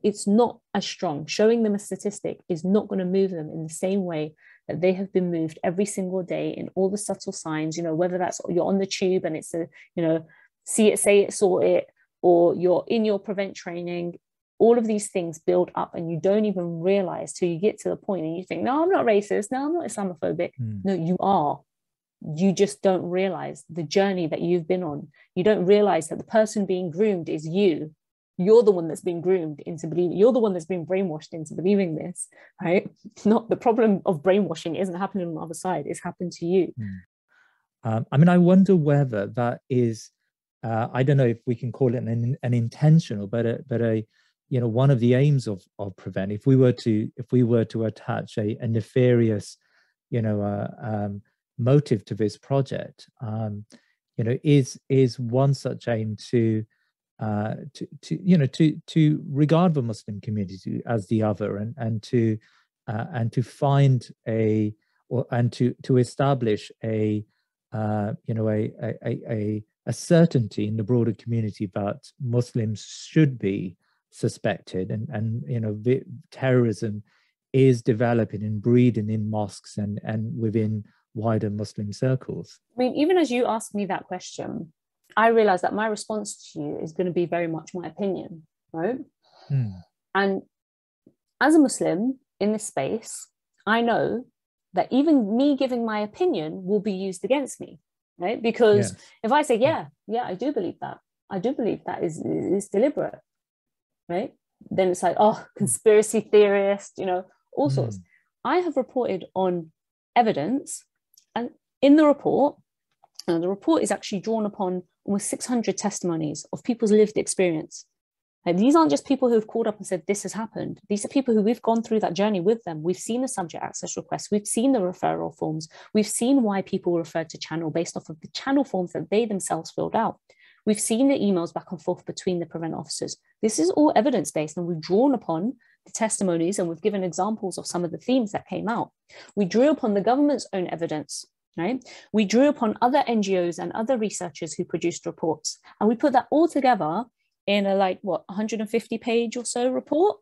It's not as strong. Showing them a statistic is not going to move them in the same way that they have been moved every single day in all the subtle signs, you know, whether that's you're on the tube and it's a, you know, see it, say it, sort it, or you're in your prevent training. All of these things build up and you don't even realize till you get to the point and you think, no, I'm not racist. No, I'm not Islamophobic. No, you are. You just don't realize the journey that you've been on. You don't realize that the person being groomed is you. You're the one that's being groomed into believing, you're the one that's being brainwashed into believing this, right? Not the problem of brainwashing isn't happening on the other side, it's happened to you. I mean, I wonder whether that is, I don't know if we can call it an intentional, but a you know, one of the aims of prevent, if we were to attach a nefarious, you know, motive to this project, you know, is one such aim to regard the Muslim community as the other, and to find and to establish a certainty in the broader community that Muslims should be suspected, and you know, terrorism is developing and breeding in mosques and within wider Muslim circles. I mean, even as you ask me that question, I realize that my response to you is going to be very much my opinion, right? And as a Muslim in this space, I know that even me giving my opinion will be used against me, right? Because if I say, yeah, I do believe that. I do believe that is deliberate, right? Then it's like, oh, conspiracy theorist, you know, all sorts. I have reported on evidence, and in the report is actually drawn upon almost 600 testimonies of people's lived experience. And these aren't just people who have called up and said, this has happened. These are people who we've gone through that journey with them. We've seen the subject access requests. We've seen the referral forms. We've seen why people referred to channel based off of the channel forms that they themselves filled out. We've seen the emails back and forth between the prevent officers. This is all evidence-based, and we've drawn upon the testimonies, and we've given examples of some of the themes that came out. We drew upon the government's own evidence, right? We drew upon other NGOs and other researchers who produced reports, and we put that all together in a 150 page or so report.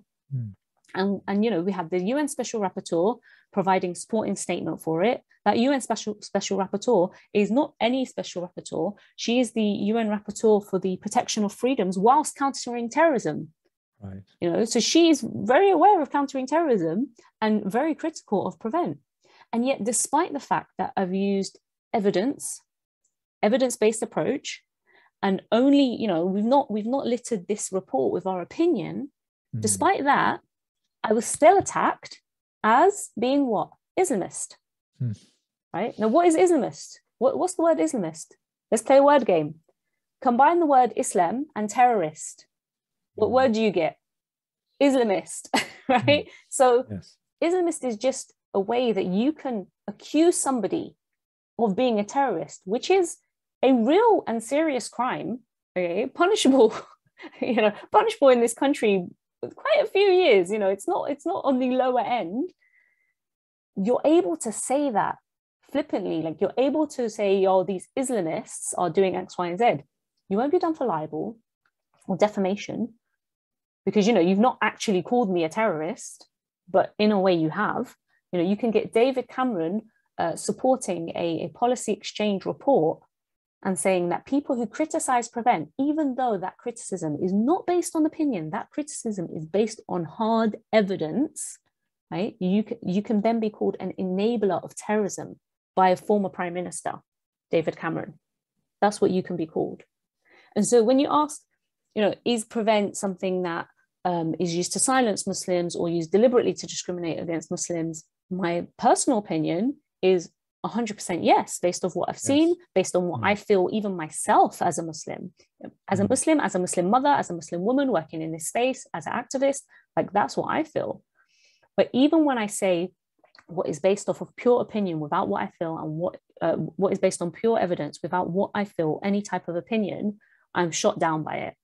And you know, we have the UN Special Rapporteur providing supporting statement for it. That UN Special Rapporteur is not any Special Rapporteur. She is the UN Rapporteur for the protection of freedoms whilst countering terrorism. Right. You know, so she's very aware of countering terrorism and very critical of prevent. And yet, despite the fact that I've used evidence-based approach, and only, you know, we've not littered this report with our opinion, despite that, I was still attacked as being what? Islamist. Right? Now, what is Islamist? What's the word Islamist? Let's play a word game. Combine the word Islam and terrorist. What word do you get? Islamist, right? So Islamist is just a way that you can accuse somebody of being a terrorist, which is a real and serious crime, okay, punishable, you know, punishable in this country with quite a few years. You know, it's not on the lower end. You're able to say that flippantly, like you're able to say, oh, these Islamists are doing X, Y, and Z. You won't be done for libel or defamation, because, you know, you've not actually called me a terrorist, but in a way you have. You know, you can get David Cameron supporting a policy exchange report and saying that people who criticize Prevent, even though that criticism is not based on opinion, that criticism is based on hard evidence, right? You can then be called an enabler of terrorism by a former Prime Minister, David Cameron. That's what you can be called. And so when you ask, is Prevent something that is used to silence Muslims or used deliberately to discriminate against Muslims, my personal opinion is 100% yes, based off what I've seen, based on what I feel even myself as a Muslim, as a Muslim mother, as a Muslim woman working in this space, as an activist, like that's what I feel. But even when I say what is based off of pure opinion without what I feel, and what is based on pure evidence without what I feel, any type of opinion, I'm shot down by it.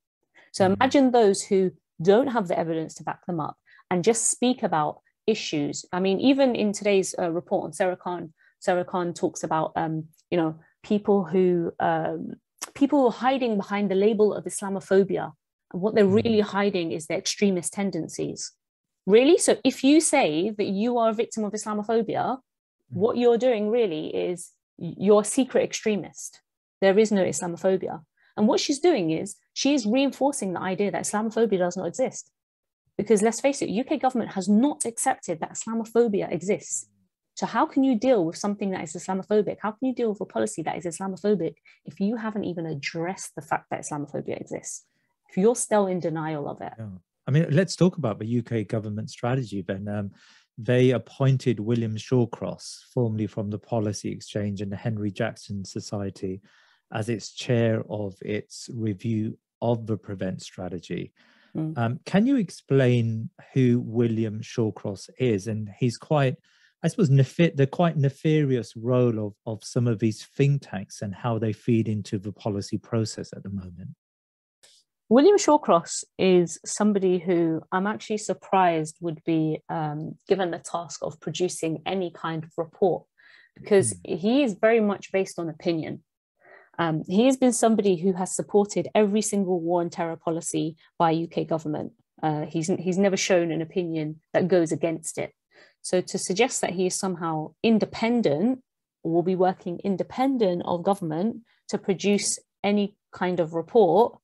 So imagine those who don't have the evidence to back them up and just speak about issues. I mean, even in today's report on Sarah Khan talks about, people who hiding behind the label of Islamophobia. And what they're really hiding is their extremist tendencies. Really? So if you say that you are a victim of Islamophobia, what you're doing really is you're a secret extremist. There is no Islamophobia. And what she's doing is she is reinforcing the idea that Islamophobia does not exist. Because let's face it, UK government has not accepted that Islamophobia exists. So how can you deal with something that is Islamophobic? How can you deal with a policy that is Islamophobic if you haven't even addressed the fact that Islamophobia exists? If you're still in denial of it. Yeah. I mean, let's talk about the UK government strategy then. They appointed William Shawcross, formerly from the Policy Exchange and the Henry Jackson Society, as its chair of its review of the Prevent strategy. Can you explain who William Shawcross is? And he's quite, I suppose, the quite nefarious role of some of these think tanks and how they feed into the policy process at the moment. William Shawcross is somebody who I'm actually surprised would be given the task of producing any kind of report, because he is very much based on opinion. He has been somebody who has supported every single war and terror policy by UK government. He's never shown an opinion that goes against it. So to suggest that he is somehow independent or will be working independent of government to produce any kind of report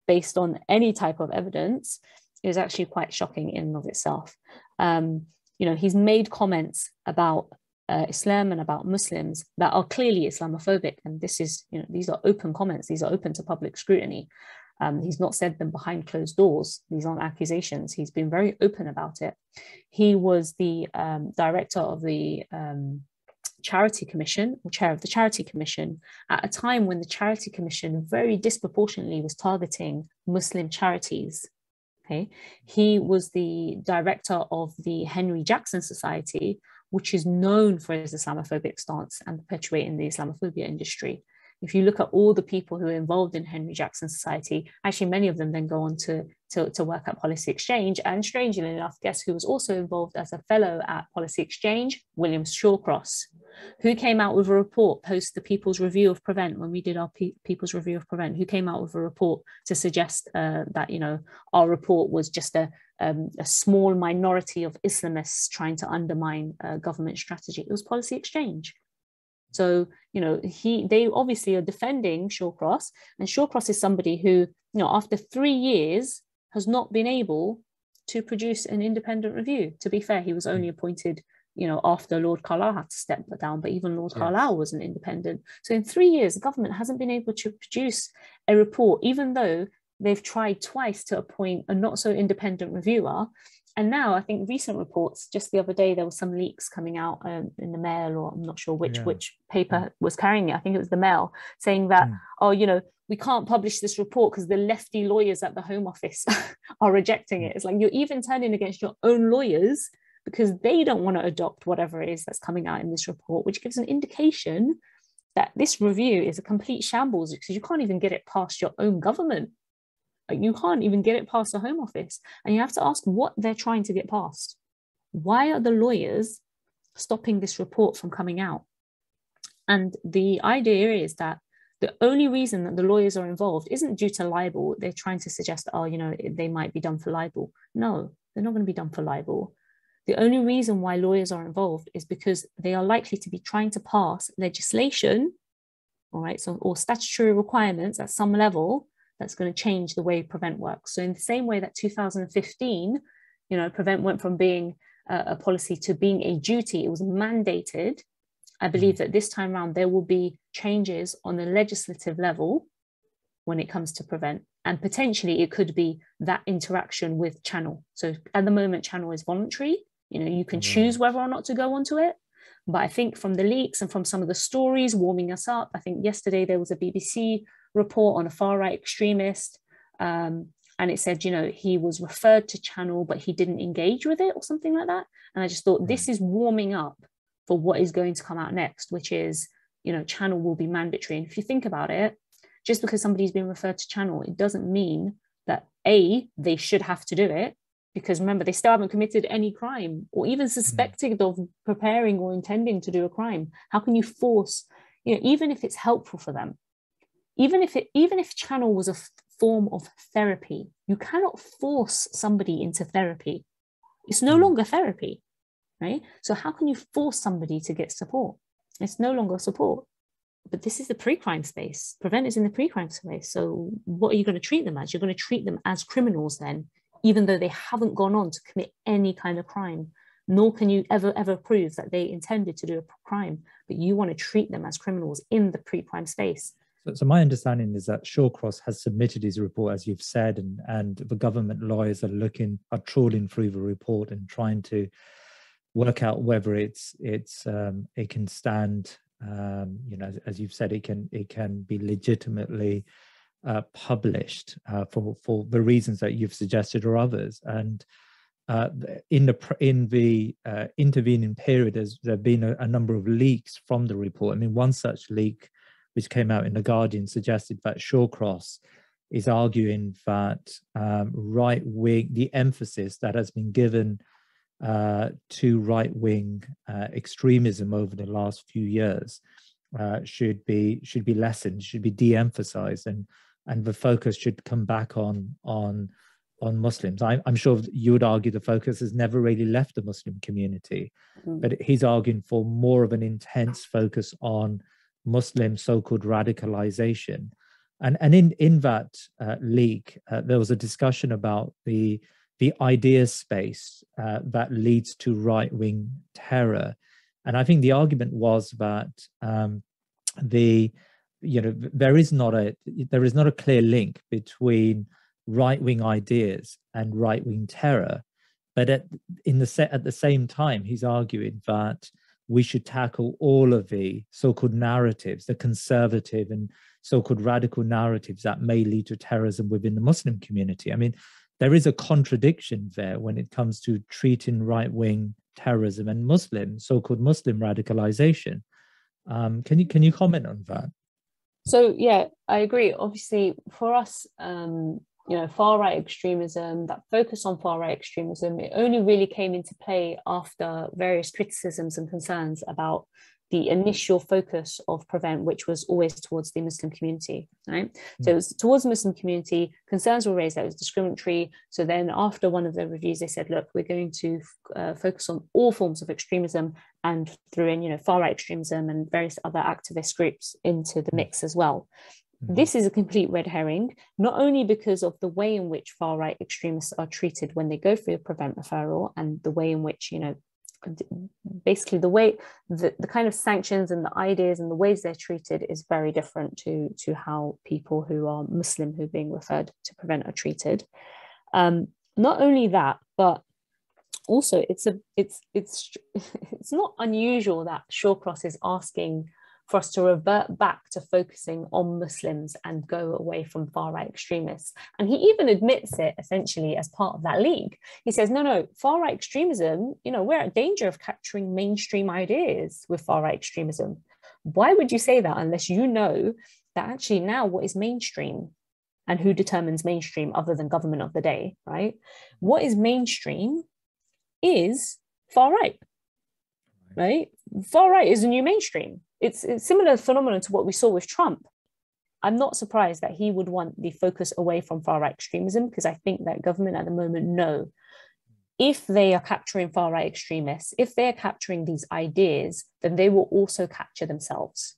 based on any type of evidence is actually quite shocking in and of itself. He's made comments about Islam and about Muslims that are clearly Islamophobic, and these are open comments. These are open to public scrutiny. He's not said them behind closed doors. These aren't accusations. He's been very open about it. He was the director of the Charity Commission, or chair of the Charity Commission, at a time when the Charity Commission very disproportionately was targeting Muslim charities. Okay, he was the director of the Henry Jackson Society, which is known for its Islamophobic stance and perpetuating the Islamophobia industry. If you look at all the people who are involved in Henry Jackson Society, actually many of them then go on to work at Policy Exchange. And strangely enough, guess who was also involved as a fellow at Policy Exchange? William Shawcross, who came out with a report post the People's Review of Prevent, when we did our People's Review of Prevent, who came out with a report to suggest that, our report was just a small minority of Islamists trying to undermine government strategy. It was Policy Exchange. So, they obviously are defending Shawcross, and Shawcross is somebody who, after 3 years has not been able to produce an independent review. To be fair, he was only appointed, after Lord Carlisle had to step down, but even Lord Carlisle wasn't independent. So in 3 years, the government hasn't been able to produce a report, even though they've tried twice to appoint a not so independent reviewer. And now I think recent reports, just the other day, there were some leaks coming out in the Mail, or I'm not sure which paper was carrying it. I think it was the Mail, saying that, we can't publish this report because the lefty lawyers at the Home Office are rejecting it. It's like you're even turning against your own lawyers because they don't want to adopt whatever it is that's coming out in this report, which gives an indication that this review is a complete shambles, because you can't even get it past your own government. You can't even get it past the Home Office. And you have to ask what they're trying to get past. Why are the lawyers stopping this report from coming out? And the idea is that the only reason that the lawyers are involved isn't due to libel. They're trying to suggest, they might be done for libel. No, they're not going to be done for libel. The only reason why lawyers are involved is because they are likely to be trying to pass legislation all right? So, or statutory requirements at some level that's going to change the way Prevent works. So in the same way that 2015, Prevent went from being a policy to being a duty, it was mandated. I believe that this time around, there will be changes on the legislative level when it comes to Prevent. And potentially it could be that interaction with Channel. So at the moment, Channel is voluntary. You can choose whether or not to go onto it. But I think from the leaks and from some of the stories warming us up, I think yesterday there was a BBC report on a far-right extremist. And it said, he was referred to Channel, but he didn't engage with it or something like that. And I just thought this is warming up for what is going to come out next, which is, Channel will be mandatory. And if you think about it, just because somebody's been referred to Channel, it doesn't mean that they should have to do it, because remember, they still haven't committed any crime or even suspected of preparing or intending to do a crime. How can you force, even if it's helpful for them, even if Channel was a form of therapy, you cannot force somebody into therapy. It's no longer therapy, right? So how can you force somebody to get support? It's no longer support. But this is the pre-crime space. Prevent is in the pre-crime space. So what are you going to treat them as? You're going to treat them as criminals then, even though they haven't gone on to commit any kind of crime, nor can you ever prove that they intended to do a crime, but you want to treat them as criminals in the pre-crime space. So my understanding is that Shawcross has submitted his report, as you've said, and the government lawyers are trawling through the report and trying to work out whether it can stand. As you've said, it can be legitimately published for the reasons that you've suggested or others. And in the intervening period, there have been a number of leaks from the report. I mean, one such leak, which came out in The Guardian, suggested that Shawcross is arguing that the emphasis that has been given to right-wing extremism over the last few years should be lessened, should be de-emphasized, and the focus should come back on Muslims. I'm sure you would argue the focus has never really left the Muslim community, but he's arguing for more of an intense focus on Muslim so-called radicalization. And in that leak, there was a discussion about the idea space that leads to right-wing terror. And I think the argument was that there is not a clear link between right-wing ideas and right-wing terror, but at the same time, he's arguing that we should tackle all of the so-called narratives, the conservative and so-called radical narratives that may lead to terrorism within the Muslim community. I mean, there is a contradiction there when it comes to treating right-wing terrorism and so-called Muslim radicalization. Can you comment on that? So yeah, I agree. Obviously, for us, far-right extremism, that focus on far-right extremism, it only really came into play after various criticisms and concerns about the initial focus of Prevent, which was always towards the Muslim community, right? So it was towards the Muslim community, concerns were raised that it was discriminatory. So then after one of the reviews, they said, look, we're going to focus on all forms of extremism and threw in, far-right extremism and various other activist groups into the mix as well. This is a complete red herring, not only because of the way in which far-right extremists are treated when they go through a Prevent referral and the way in which, basically the kind of sanctions and the ideas and the ways they're treated is very different to how people who are Muslim who are being referred to Prevent are treated. Not only that, but also it's not unusual that Shawcross is asking for us to revert back to focusing on Muslims and go away from far-right extremists. And he even admits it essentially as part of that league. He says, no, far-right extremism, we're at danger of capturing mainstream ideas with far-right extremism. Why would you say that unless you know that actually now what is mainstream and who determines mainstream other than government of the day, right? What is mainstream is far-right, right? Far-right is a new mainstream. It's a similar phenomenon to what we saw with Trump. I'm not surprised that he would want the focus away from far-right extremism, because I think that government at the moment know if they are capturing far-right extremists, if they're capturing these ideas, then they will also capture themselves.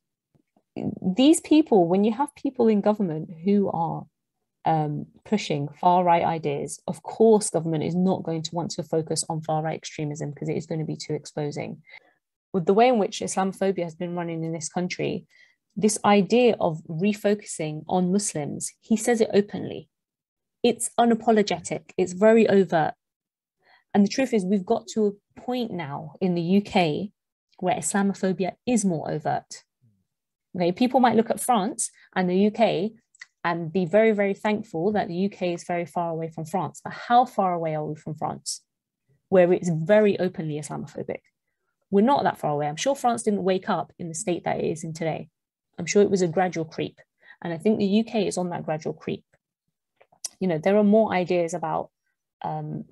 these people, when you have people in government who are pushing far-right ideas, of course government is not going to want to focus on far-right extremism because it is going to be too exposing. With the way in which Islamophobia has been running in this country, this idea of refocusing on Muslims, he says it openly. It's unapologetic, it's very overt. And the truth is, we've got to a point now in the UK where Islamophobia is more overt. Okay, people might look at France and the UK and be very, very thankful that the UK is very far away from France. But how far away are we from France, where it's very openly Islamophobic? We're not that far away. I'm sure France didn't wake up in the state that it is in today. I'm sure it was a gradual creep. And I think the UK is on that gradual creep. You know, there are more ideas about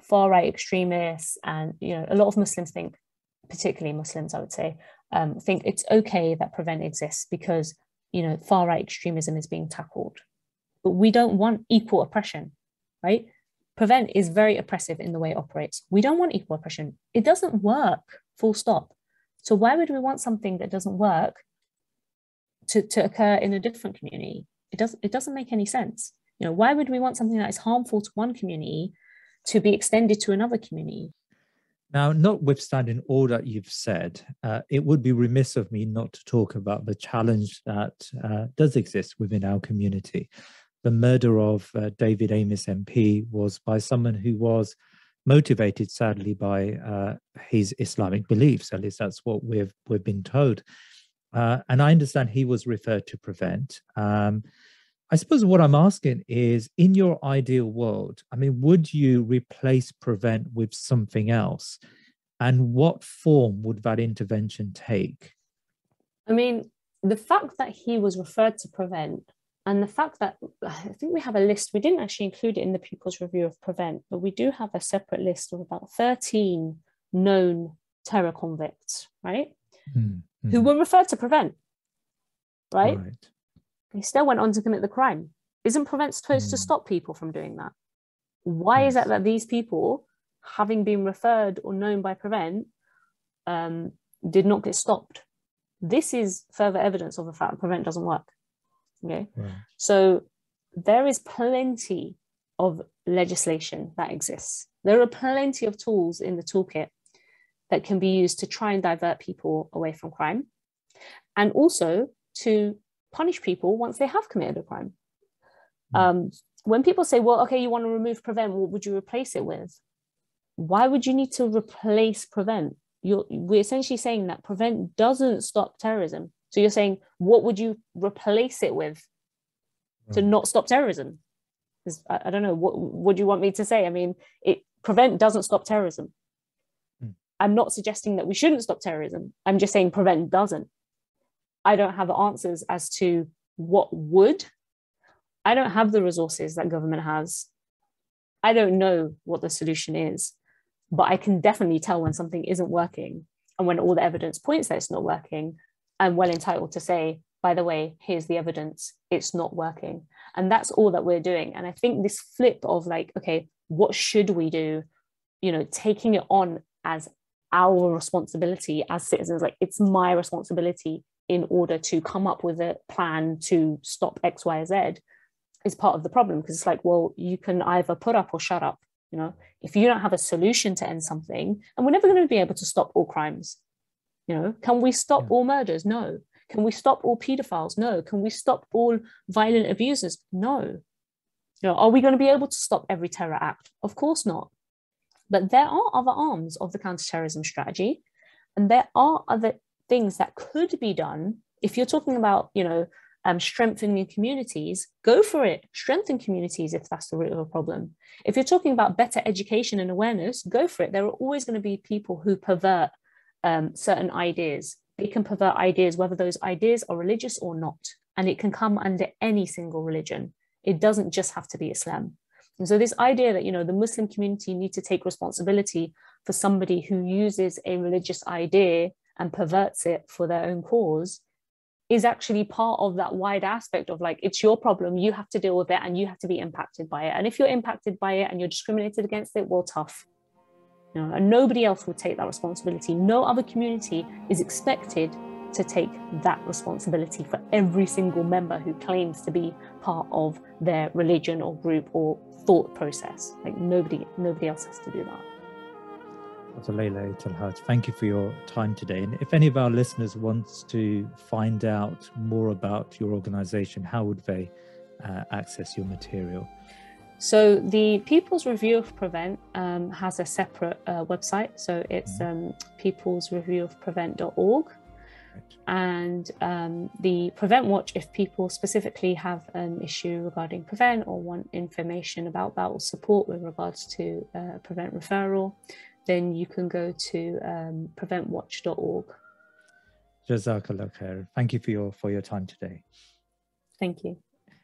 far-right extremists, and, you know, a lot of Muslims think, particularly Muslims, I would say, think it's okay that Prevent exists because, you know, far-right extremism is being tackled. But we don't want equal oppression, right? Prevent is very oppressive in the way it operates. We don't want equal oppression. It doesn't work, full stop. So why would we want something that doesn't work to occur in a different community? It doesn't make any sense. You know, why would we want something that is harmful to one community to be extended to another community? Now, notwithstanding all that you've said, it would be remiss of me not to talk about the challenge that does exist within our community. The murder of David Amess MP was by someone who was motivated, sadly, by his Islamic beliefs. At least that's what we've been told. And I understand he was referred to Prevent. I suppose what I'm asking is, in your ideal world, I mean, would you replace Prevent with something else? And what form would that intervention take? I mean, the fact that he was referred to Prevent, and the fact that I think we have a list, we didn't actually include it in the People's Review of Prevent, but we do have a separate list of about 13 known terror convicts, right? Mm-hmm. Who were referred to Prevent, right? Right. He still went on to commit the crime. Isn't Prevent supposed to stop people from doing that? Why is it that these people, having been referred or known by Prevent, did not get stopped? This is further evidence of the fact that Prevent doesn't work. Okay, Right. So there is plenty of legislation that exists. There are plenty of tools in the toolkit that can be used to try and divert people away from crime, and also to punish people once they have committed a crime. When people say, well, okay, you want to remove Prevent, what would you replace it with? Why would you need to replace Prevent? We're essentially saying that Prevent doesn't stop terrorism. So you're saying, what would you replace it with to not stop terrorism? I don't know, what do you want me to say? I mean, Prevent doesn't stop terrorism. I'm not suggesting that we shouldn't stop terrorism. I'm just saying Prevent doesn't. I don't have answers as to what would. I don't have the resources that government has. I don't know what the solution is, but I can definitely tell when something isn't working, and when all the evidence points that it's not working, I'm well entitled to say, by the way, here's the evidence, it's not working. And that's all that we're doing. And I think this flip of like, okay, what should we do? You know, taking it on as our responsibility as citizens, like it's my responsibility in order to come up with a plan to stop X, Y, Z, is part of the problem. Because it's like, well, you can either put up or shut up. You know, if you don't have a solution to end something, and we're never going to be able to stop all crimes. You know, can we stop all murders? No. Can we stop all pedophiles? No. Can we stop all violent abusers? No. You know, are we going to be able to stop every terror act? Of course not. But there are other arms of the counterterrorism strategy, and there are other things that could be done. If you're talking about, you know, strengthening communities, go for it. Strengthen communities if that's the root of a problem. If you're talking about better education and awareness, go for it. There are always going to be people who pervert certain ideas. They can pervert ideas, whether those ideas are religious or not, and it can come under any single religion. It doesn't just have to be Islam. And so this idea that, you know, the Muslim community need to take responsibility for somebody who uses a religious idea and perverts it for their own cause is actually part of that wide aspect of like, it's your problem, you have to deal with it, and you have to be impacted by it. And if you're impacted by it and you're discriminated against it, well, tough. You know, and nobody else will take that responsibility. No other community is expected to take that responsibility for every single member who claims to be part of their religion or group or thought process. Like nobody else has to do that. Dr. Layla Aitlhadj, thank you for your time today. And if any of our listeners wants to find out more about your organization, how would they access your material? So the People's Review of Prevent has a separate website. So it's peoplesreviewofprevent.org. Right. And the Prevent Watch, if people specifically have an issue regarding Prevent or want information about that or support with regards to Prevent referral, then you can go to preventwatch.org. Jazakallah khair. Thank you for your time today. Thank you.